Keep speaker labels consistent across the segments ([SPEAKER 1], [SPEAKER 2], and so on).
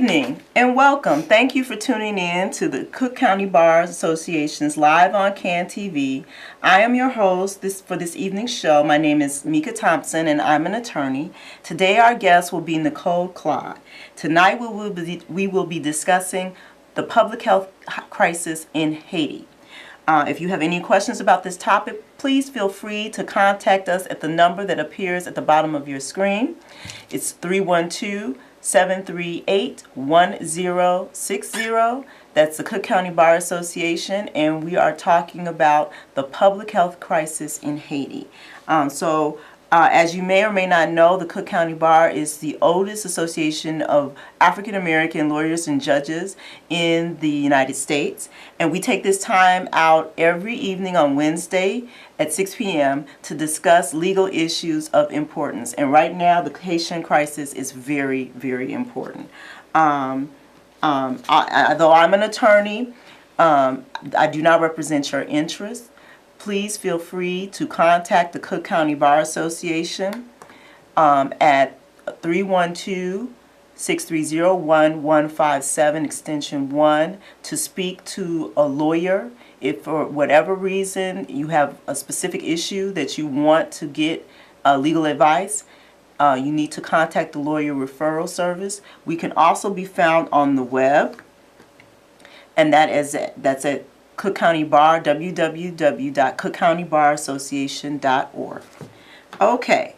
[SPEAKER 1] evening and welcome. Thank you for tuning in to the Cook County Bar Association's Live on Can TV. I am your host for this evening's show. My name is Mika Thompson and I'm an attorney. Today our guest will be Nicole Claude. Tonight we will be discussing the public health crisis in Haiti. If you have any questions about this topic, please feel free to contact us at the number that appears at the bottom of your screen. It's 312-738-1060. That's the Cook County Bar Association, and we are talking about the public health crisis in Haiti. As you may or may not know, the Cook County Bar is the oldest association of African American lawyers and judges in the United States. And we take this time out every evening on Wednesday at 6 p.m. to discuss legal issues of importance. And right now, the Haitian crisis is very, very important. Though I'm an attorney, I do not represent your interests. Please feel free to contact the Cook County Bar Association at 312-630-1157, extension 1, to speak to a lawyer. If for whatever reason you have a specific issue that you want to get legal advice, you need to contact the lawyer referral service. We can also be found on the web, and that's at Cook County Bar, www.cookcountybarassociation.org. Okay,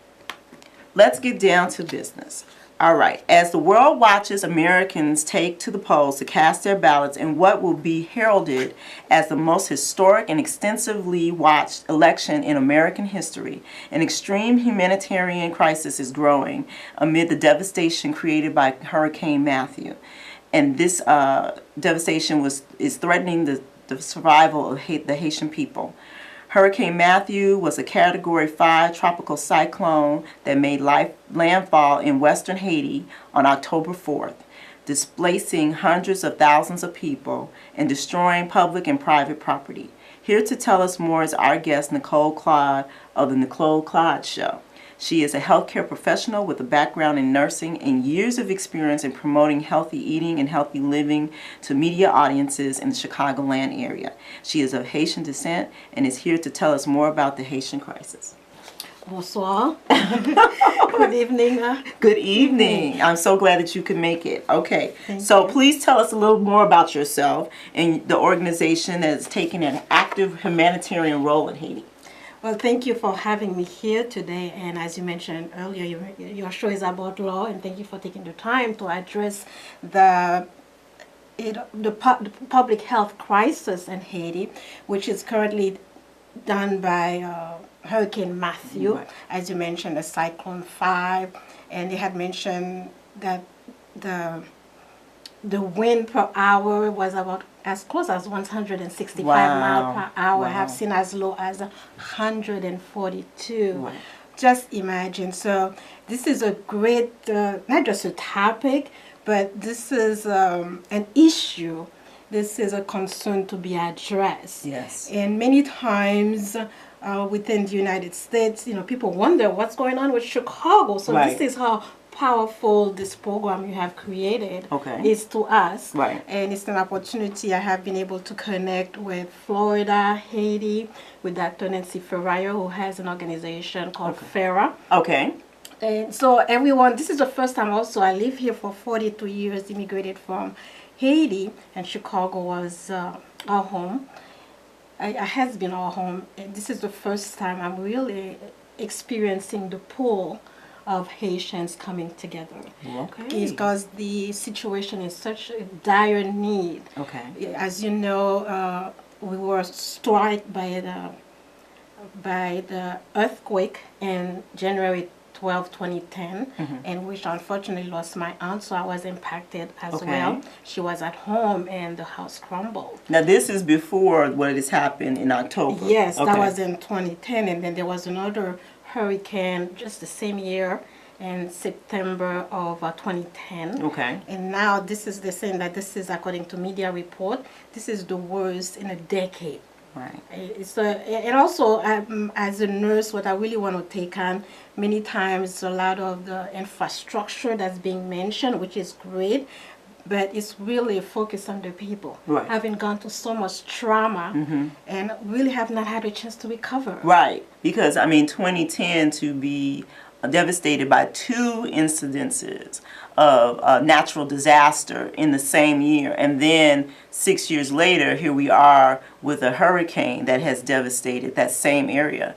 [SPEAKER 1] let's get down to business. All right, as the world watches Americans take to the polls to cast their ballots in what will be heralded as the most historic and extensively watched election in American history, an extreme humanitarian crisis is growing amid the devastation created by Hurricane Matthew. And this devastation is threatening the survival of the Haitian people. Hurricane Matthew was a Category 5 tropical cyclone that made landfall in western Haiti on October 4th, displacing hundreds of thousands of people and destroying public and private property. Here to tell us more is our guest, Nicole Claude of the Nicole Claude Show. She is a healthcare professional with a background in nursing and years of experience in promoting healthy eating and healthy living to media audiences in the Chicagoland area. She is of Haitian descent and is here to tell us more about the Haitian crisis.
[SPEAKER 2] Bonsoir. Good evening.
[SPEAKER 1] Good evening. I'm so glad that you could make it. Okay, so please tell us a little more about yourself and the organization that is taking an active humanitarian role in Haiti.
[SPEAKER 2] Well, thank you for having me here today. And as you mentioned earlier, your show is about law, and thank you for taking the time to address the public health crisis in Haiti, which is currently done by Hurricane Matthew, right. As you mentioned, a Cyclone 5, and they had mentioned that the wind per hour was about as close as 165 miles per hour. Wow. I have seen as low as 142. Wow. Just imagine. So this is a great, not just a topic, but this is an issue. This is a concern to be addressed.
[SPEAKER 1] Yes.
[SPEAKER 2] And many times within the United States, people wonder what's going on with Chicago. So right. This is how powerful this program you have created is to us.
[SPEAKER 1] Right.
[SPEAKER 2] And it's an opportunity. I have been able to connect with Florida, Haiti, with Dr. Nancy Ferrario, who has an organization called FERA.
[SPEAKER 1] Okay.
[SPEAKER 2] And so everyone, this is the first time also. I live here for 42 years, immigrated from Haiti, and Chicago was our home. It has been our home. And this is the first time I'm really experiencing the pull of Haitians coming together.
[SPEAKER 1] Okay.
[SPEAKER 2] Because the situation is such a dire need.
[SPEAKER 1] Okay.
[SPEAKER 2] As you know, we were struck by the earthquake in January 12, 2010, in which unfortunately lost my aunt, so I was impacted as well. She was at home and the house crumbled.
[SPEAKER 1] Now this is before what has happened in October.
[SPEAKER 2] Yes, that was in 2010, and then there was another hurricane just the same year in September of 2010.
[SPEAKER 1] Okay.
[SPEAKER 2] And now this is, they're saying that this is, according to media report, this is the worst in a decade.
[SPEAKER 1] Right.
[SPEAKER 2] And also, as a nurse, what I really want to take on, many times a lot of the infrastructure that's being mentioned, which is great, but it's really focused on the people,
[SPEAKER 1] Right.
[SPEAKER 2] having gone through so much trauma and really have not had a chance to recover.
[SPEAKER 1] Right, because I mean, 2010 to be devastated by two incidences of natural disaster in the same year, and then 6 years later, here we are with a hurricane that has devastated that same area.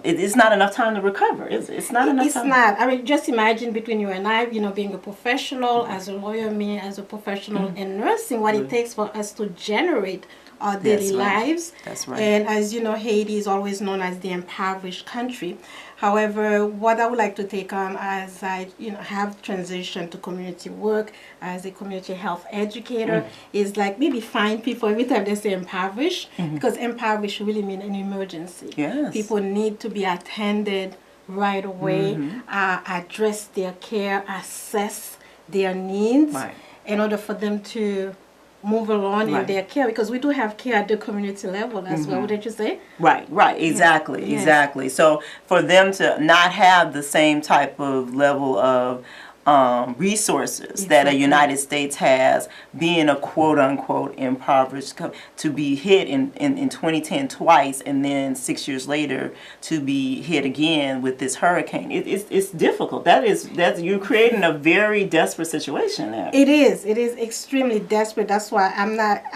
[SPEAKER 1] It's not enough time to recover. It's not enough
[SPEAKER 2] It's
[SPEAKER 1] time.
[SPEAKER 2] not. I mean, just imagine between you and I, being a professional, as a lawyer, me as a professional in nursing, what it takes for us to generate our daily
[SPEAKER 1] That's right.
[SPEAKER 2] lives.
[SPEAKER 1] That's right.
[SPEAKER 2] And as you know, Haiti is always known as the impoverished country. However, what I would like to take on as I, have transitioned to community work as a community health educator is like maybe find people every time they say impoverished, because impoverished really mean an emergency.
[SPEAKER 1] Yes.
[SPEAKER 2] People need to be attended right away, address their care, assess their needs
[SPEAKER 1] Right.
[SPEAKER 2] in order for them to move along in
[SPEAKER 1] Right.
[SPEAKER 2] their care, because we do have care at the community level as well, wouldn't you say?
[SPEAKER 1] Right, exactly,
[SPEAKER 2] Yes.
[SPEAKER 1] exactly. So for them to not have the same type of level of resources that a
[SPEAKER 2] Exactly.
[SPEAKER 1] United States has, being a quote unquote impoverished, to be hit in 2010 twice, and then 6 years later to be hit again with this hurricane, it's difficult. That's you're creating a very desperate situation there.
[SPEAKER 2] It is extremely desperate. That's why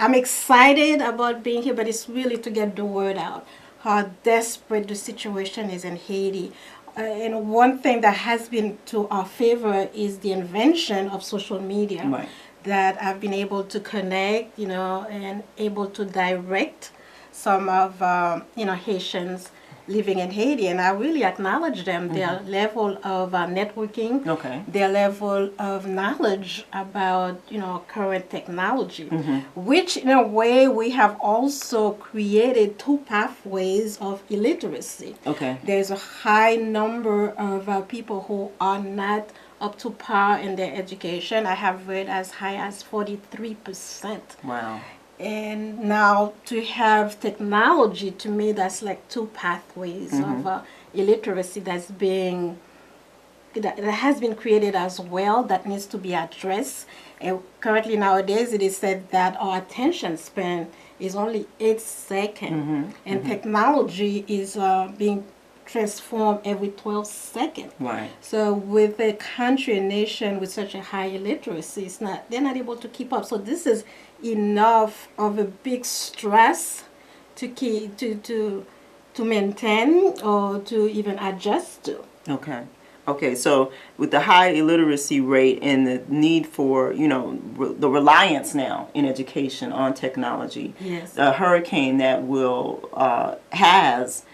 [SPEAKER 2] I'm excited about being here, but it's really to get the word out how desperate the situation is in Haiti. And one thing that has been to our favor is the invention of social media.
[SPEAKER 1] Right.
[SPEAKER 2] That I've been able to connect, and able to direct some of, Haitians living in Haiti. And I really acknowledge them, their level of networking,
[SPEAKER 1] Okay.
[SPEAKER 2] their level of knowledge about, current technology, which in a way we have also created two pathways of illiteracy.
[SPEAKER 1] Okay.
[SPEAKER 2] There's a high number of people who are not up to par in their education. I have read as high as 43%.
[SPEAKER 1] Wow.
[SPEAKER 2] And now to have technology, to me, that's like two pathways of illiteracy that has been created as well, that needs to be addressed. And currently nowadays it is said that our attention span is only 8 seconds, and technology is being transformed every 12 seconds.
[SPEAKER 1] Right.
[SPEAKER 2] So with a country, a nation with such a high illiteracy, they're not able to keep up. So this is enough of a big stress to maintain or to even adjust to.
[SPEAKER 1] Okay. Okay, so with the high illiteracy rate and the need for, the reliance now in education on technology,
[SPEAKER 2] Yes.
[SPEAKER 1] a hurricane that has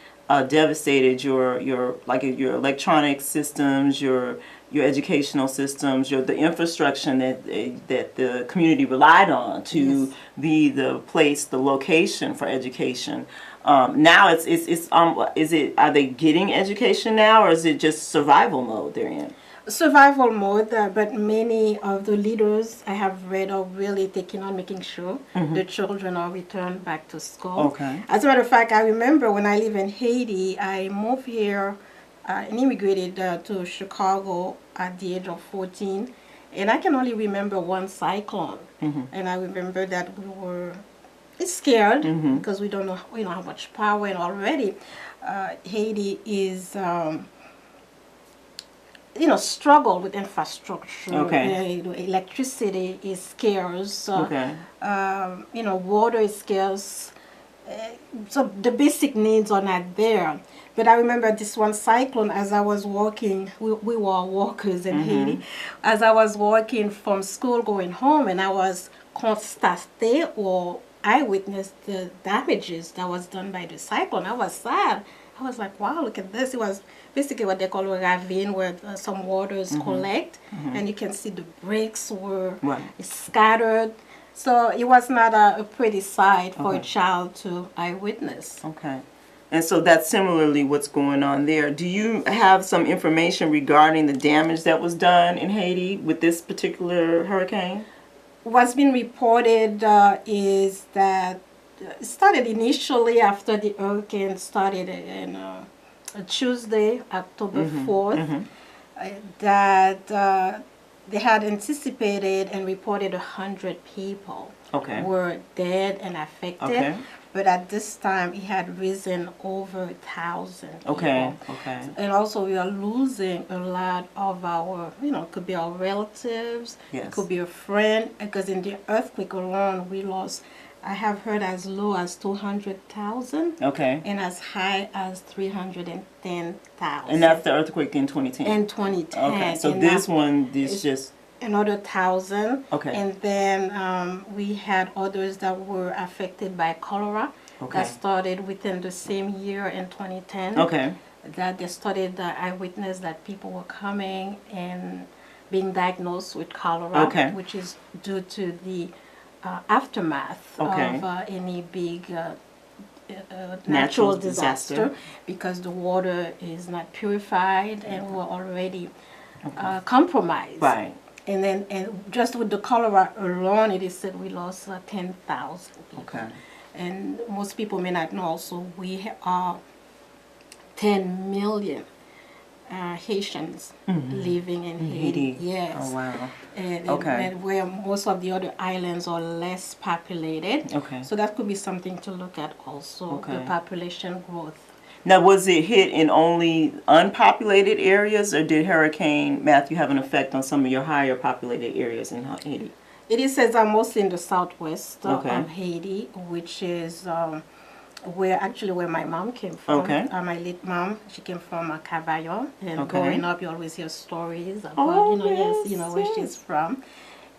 [SPEAKER 1] devastated your electronic systems, your educational systems, the infrastructure that the community relied on to be the place, the location for education. Now are they getting education now, or is it just survival mode they're in?
[SPEAKER 2] Survival mode, but many of the leaders I have read are really taking on making sure the children are returned back to school.
[SPEAKER 1] Okay.
[SPEAKER 2] As a matter of fact, I remember when I live in Haiti, I moved here and immigrated to Chicago at the age of 14, and I can only remember one cyclone, and I remember that we were scared because we don't know how much power, and already Haiti is struggle with infrastructure.
[SPEAKER 1] Okay.
[SPEAKER 2] Electricity is scarce.
[SPEAKER 1] Okay.
[SPEAKER 2] Water is scarce. So the basic needs are not there. But I remember this one cyclone, as I was walking, we were walkers in Haiti, as I was walking from school going home, and I was constaté or eyewitness the damages that was done by the cyclone. I was sad. I was like, wow, look at this. It was basically what they call a ravine, where some waters collect, and you can see the bricks were scattered. So it was not a pretty sight for a child to eyewitness.
[SPEAKER 1] Okay. And so that's similarly what's going on there. Do you have some information regarding the damage that was done in Haiti with this particular hurricane?
[SPEAKER 2] What's been reported is that it started initially after the hurricane started in Tuesday, October 4th, that they had anticipated and reported 100 people
[SPEAKER 1] Okay.
[SPEAKER 2] were dead and affected.
[SPEAKER 1] Okay.
[SPEAKER 2] But at this time, it had risen over 1,000 people.
[SPEAKER 1] Okay. Okay.
[SPEAKER 2] And also, we are losing a lot of our, it could be our relatives,
[SPEAKER 1] Yes.
[SPEAKER 2] it could be a friend, because in the earthquake alone, we lost, I have heard as low as 200,000
[SPEAKER 1] Okay.
[SPEAKER 2] and as high as 310,000.
[SPEAKER 1] And that's the earthquake in 2010.
[SPEAKER 2] In 2010.
[SPEAKER 1] Okay. So
[SPEAKER 2] And
[SPEAKER 1] this
[SPEAKER 2] now
[SPEAKER 1] one is just
[SPEAKER 2] another 1,000.
[SPEAKER 1] Okay.
[SPEAKER 2] And then we had others that were affected by cholera.
[SPEAKER 1] Okay.
[SPEAKER 2] That started within the same year in 2010.
[SPEAKER 1] Okay.
[SPEAKER 2] That they started the eyewitness that people were coming and being diagnosed with cholera,
[SPEAKER 1] Okay.
[SPEAKER 2] which is due to the aftermath
[SPEAKER 1] Okay.
[SPEAKER 2] of any big natural disaster, because the water is not purified and we're already compromised.
[SPEAKER 1] Right.
[SPEAKER 2] And then, and just with the cholera alone, it is said we lost 10,000 people.
[SPEAKER 1] Okay.
[SPEAKER 2] And most people may not know also, we are 10 million Haitians living in Haiti. Yes.
[SPEAKER 1] Oh, wow.
[SPEAKER 2] And,
[SPEAKER 1] Okay.
[SPEAKER 2] and where most of the other islands are less populated.
[SPEAKER 1] Okay.
[SPEAKER 2] So that could be something to look at also,
[SPEAKER 1] Okay.
[SPEAKER 2] the population growth.
[SPEAKER 1] Now, was it hit in only unpopulated areas, or did Hurricane Matthew have an effect on some of your higher populated areas in Haiti?
[SPEAKER 2] It is says mostly in the southwest
[SPEAKER 1] Okay.
[SPEAKER 2] of Haiti, which is where my mom came from.
[SPEAKER 1] Okay.
[SPEAKER 2] My late mom, she came from Cavallo, and
[SPEAKER 1] Okay.
[SPEAKER 2] growing up, you always hear stories about
[SPEAKER 1] Oh,
[SPEAKER 2] yes, where she's from,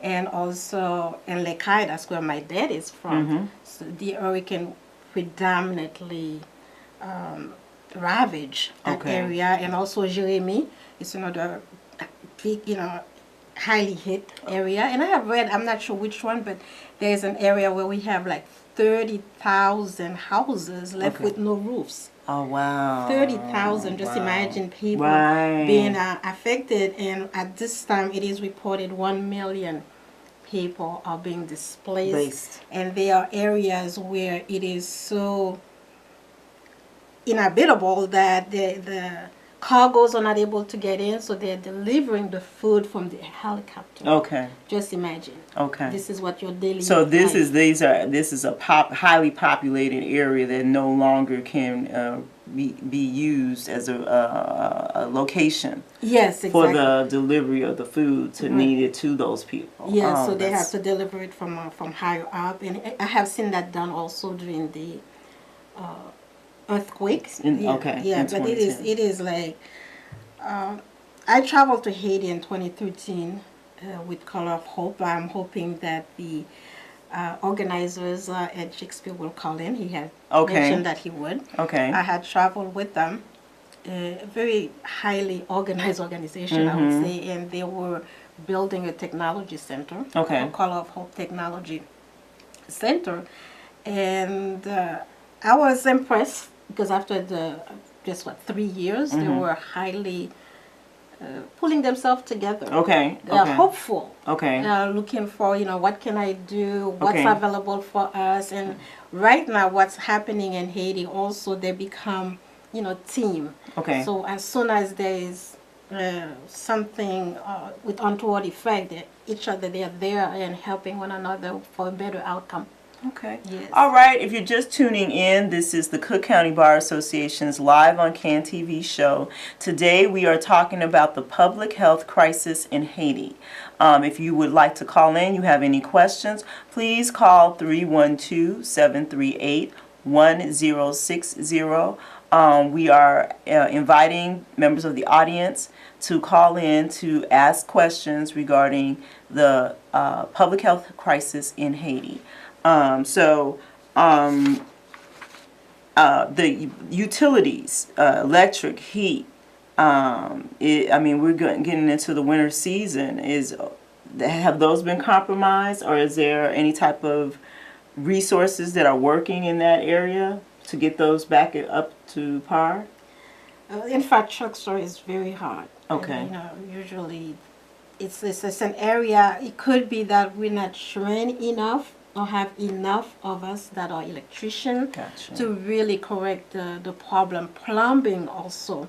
[SPEAKER 2] and also in Lekai, that's where my dad is from. So the hurricane predominantly ravaged that
[SPEAKER 1] Okay.
[SPEAKER 2] area, and also Jeremy is another big, highly hit area. And I have read, I'm not sure which one, but there's an area where we have like 30,000 houses left
[SPEAKER 1] Okay.
[SPEAKER 2] with no roofs.
[SPEAKER 1] Oh, wow.
[SPEAKER 2] 30,000, just
[SPEAKER 1] Wow.
[SPEAKER 2] imagine people
[SPEAKER 1] Right.
[SPEAKER 2] being affected. And at this time, it is reported 1 million people are being displaced. And there are areas where it is so inhabitable that the cargoes are not able to get in, so they're delivering the food from the helicopter.
[SPEAKER 1] Okay.
[SPEAKER 2] Just imagine.
[SPEAKER 1] Okay.
[SPEAKER 2] This is what your daily.
[SPEAKER 1] So this
[SPEAKER 2] life-
[SPEAKER 1] is a highly populated area that no longer can be used as a location
[SPEAKER 2] Yes, exactly.
[SPEAKER 1] for the delivery of the food needed to those people.
[SPEAKER 2] Yes,
[SPEAKER 1] Oh,
[SPEAKER 2] so they
[SPEAKER 1] that's-
[SPEAKER 2] have to deliver it from higher up, and I have seen that done also during the earthquakes.
[SPEAKER 1] Okay,
[SPEAKER 2] Yeah,
[SPEAKER 1] in
[SPEAKER 2] but
[SPEAKER 1] 2010.
[SPEAKER 2] it is like I traveled to Haiti in 2013 with Color of Hope. I'm hoping that the organizers at Shakespeare will call in. He had mentioned that he would.
[SPEAKER 1] Okay.
[SPEAKER 2] I had traveled with them. A very highly organized organization, I would say, and they were building a technology center.
[SPEAKER 1] Okay.
[SPEAKER 2] Color of Hope Technology Center, and I was impressed because after just 3 years, they were highly pulling themselves together.
[SPEAKER 1] Okay.
[SPEAKER 2] They're
[SPEAKER 1] Okay.
[SPEAKER 2] hopeful.
[SPEAKER 1] Okay.
[SPEAKER 2] They're looking for, what can I do? What's
[SPEAKER 1] Okay.
[SPEAKER 2] available for us? And right now, what's happening in Haiti also, they become, team.
[SPEAKER 1] Okay.
[SPEAKER 2] So as soon as there is something with untoward effect, each other, they are there and helping one another for a better outcome.
[SPEAKER 1] Okay.
[SPEAKER 2] Yes.
[SPEAKER 1] All right. If you're just tuning in, this is the Cook County Bar Association's live on CAN TV show. Today we are talking about the public health crisis in Haiti. If you would like to call in, you have any questions, please call 312-738-1060. We are inviting members of the audience to call in to ask questions regarding the public health crisis in Haiti. The utilities, electric, heat, we're getting into the winter season. Have those been compromised, or is there any type of resources that are working in that area to get those back up to par?
[SPEAKER 2] Infrastructure is very hard.
[SPEAKER 1] Okay.
[SPEAKER 2] Usually it's an area, it could be that we're not trained enough or have enough of us that are electricians
[SPEAKER 1] Gotcha.
[SPEAKER 2] to really correct the problem. Plumbing also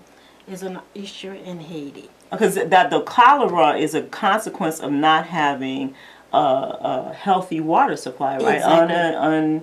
[SPEAKER 2] is an issue in Haiti.
[SPEAKER 1] Because that the cholera is a consequence of not having a healthy water supply, right?
[SPEAKER 2] Exactly.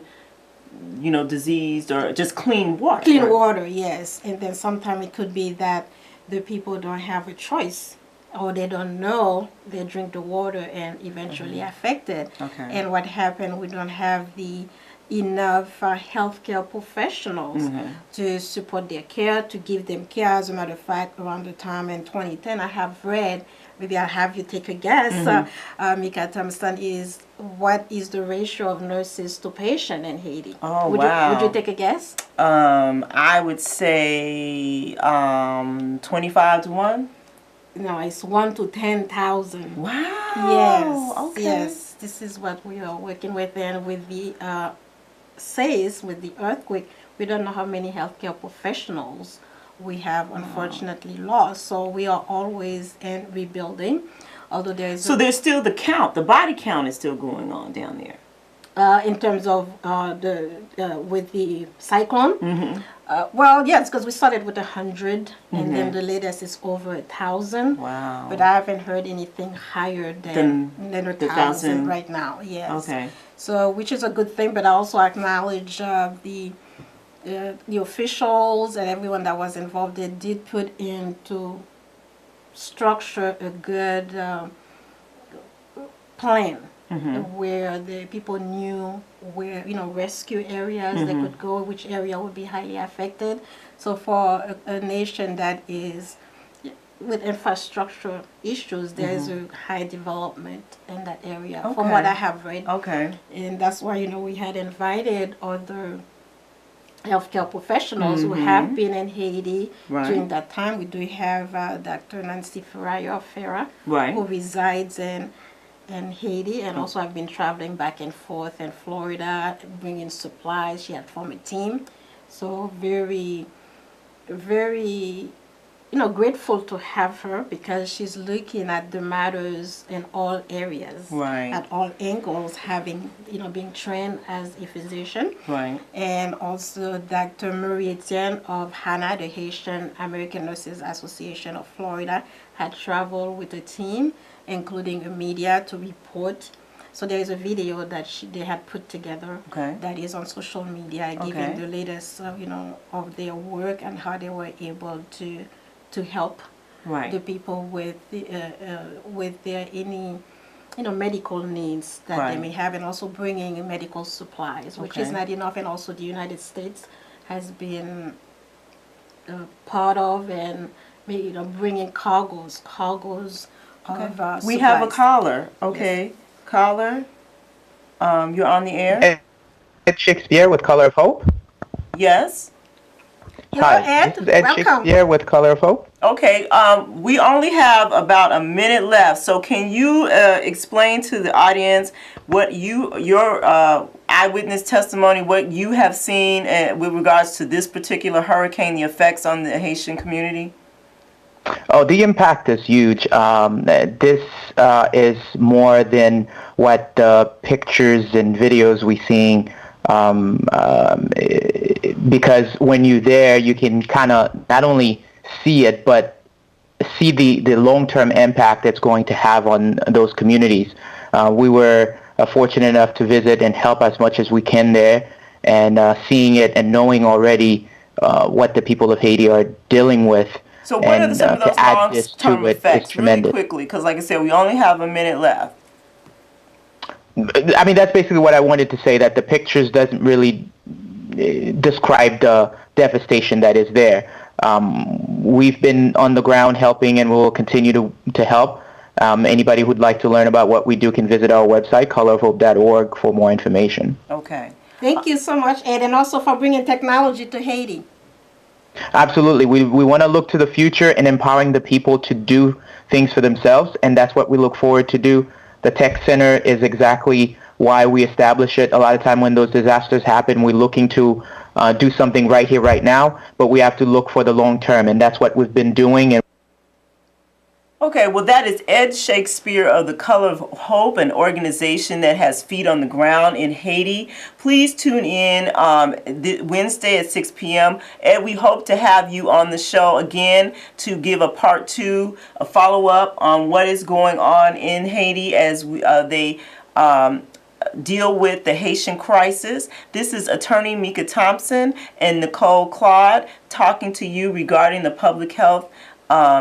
[SPEAKER 1] Diseased or just clean water.
[SPEAKER 2] Clean
[SPEAKER 1] right?
[SPEAKER 2] water, yes. And then sometimes it could be that the people don't have a choice, or they don't know they drink the water and eventually affected.
[SPEAKER 1] Okay.
[SPEAKER 2] And what happened, we don't have the enough healthcare professionals to support their care, to give them care. As a matter of fact, around the time in 2010, I have read, maybe I'll have you take a guess, Mika Thompson, is what is the ratio of nurses to patient in Haiti?
[SPEAKER 1] Oh,
[SPEAKER 2] Would you
[SPEAKER 1] wow.
[SPEAKER 2] take a guess?
[SPEAKER 1] I would say 25 to 1.
[SPEAKER 2] No, it's 1 to 10,000.
[SPEAKER 1] Wow.
[SPEAKER 2] Yes.
[SPEAKER 1] Okay.
[SPEAKER 2] Yes. This is what we are working with, and with the with the earthquake, we don't know how many healthcare professionals we have unfortunately lost. So we are always in rebuilding, although there is.
[SPEAKER 1] So there's still the count. The body count is still going on down there.
[SPEAKER 2] In terms of with the cyclone. Well, yes, because we started with 100, and then the latest is over 1,000.
[SPEAKER 1] Wow.
[SPEAKER 2] But I haven't heard anything higher than 1,000 right now. Yes.
[SPEAKER 1] Okay.
[SPEAKER 2] So, which is a good thing, but I also acknowledge the officials and everyone that was involved. They did put into structure a good plan. Where the people knew where, rescue areas they could go, which area would be highly affected. So for a nation that is with infrastructure issues, there's a high development in that area, from what I have read.
[SPEAKER 1] Okay.
[SPEAKER 2] And that's why, we had invited other healthcare professionals who have been in Haiti during that time. We do have Dr. Nancy Ferrayo-Ferra, who resides in Haiti, and also I've been traveling back and forth in Florida, bringing supplies. She had formed a team, so very, very, grateful to have her, because she's looking at the matters in all areas, at all angles, having, being trained as a physician. And also Dr. Marie Etienne of HANA, the Haitian American Nurses Association of Florida, had traveled with a team, including a media, to report. So there is a video that they had put together that is on social media, giving the latest, of their work and how they were able to help the people with their any medical needs that they may have, and also bringing medical supplies, which is not enough. And also the United States has been part of, and bringing cargoes of supplies.
[SPEAKER 1] We have a caller. Okay. Yes. Caller, you're on the air.
[SPEAKER 3] Ed Shakespeare with Color of Hope.
[SPEAKER 1] Yes.
[SPEAKER 2] Hello,
[SPEAKER 3] Hi,
[SPEAKER 2] Ed.
[SPEAKER 3] this is Ed
[SPEAKER 2] Welcome.
[SPEAKER 3] Shakespeare with Color of Hope.
[SPEAKER 1] Okay, we only have about a minute left, so can you explain to the audience what your eyewitness testimony, what you have seen with regards to this particular hurricane, the effects on the Haitian community?
[SPEAKER 3] Oh, the impact is huge. This is more than what the pictures and videos we're seeing, because when you're there, you can kind of not only see it, but see the long-term impact it's going to have on those communities. We were fortunate enough to visit and help as much as we can there, and seeing it and knowing already what the people of Haiti are dealing with.
[SPEAKER 1] So what are some of those long-term effects, really quickly? Because like I said, we only have a minute left.
[SPEAKER 3] I mean, that's basically what I wanted to say, that the pictures doesn't really describe the devastation that is there. We've been on the ground helping, and we'll continue to help. Anybody who'd like to learn about what we do can visit our website, colorofhope.org, for more information.
[SPEAKER 1] Okay.
[SPEAKER 2] Thank you so much, Ed, and also for bringing technology to Haiti.
[SPEAKER 3] Absolutely. We want to look to the future and empowering the people to do things for themselves, and that's what we look forward to do. The Tech Center is exactly why we establish it. A lot of time when those disasters happen, we're looking to do something right here, right now, but we have to look for the long term, and that's what we've been doing. And
[SPEAKER 1] Okay, well, that is Ed Shakespeare of the Color of Hope, an organization that has feet on the ground in Haiti. Please tune in Wednesday at 6 p.m. Ed, we hope to have you on the show again to give a part 2, a follow-up on what is going on in Haiti as they deal with the Haitian crisis. This is attorney Mika Thompson and Nicole Claude talking to you regarding the public health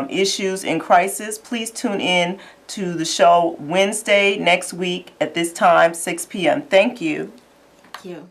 [SPEAKER 1] issues in crisis. Please tune in to the show Wednesday next week at this time, 6 p.m. Thank you.
[SPEAKER 2] Thank you.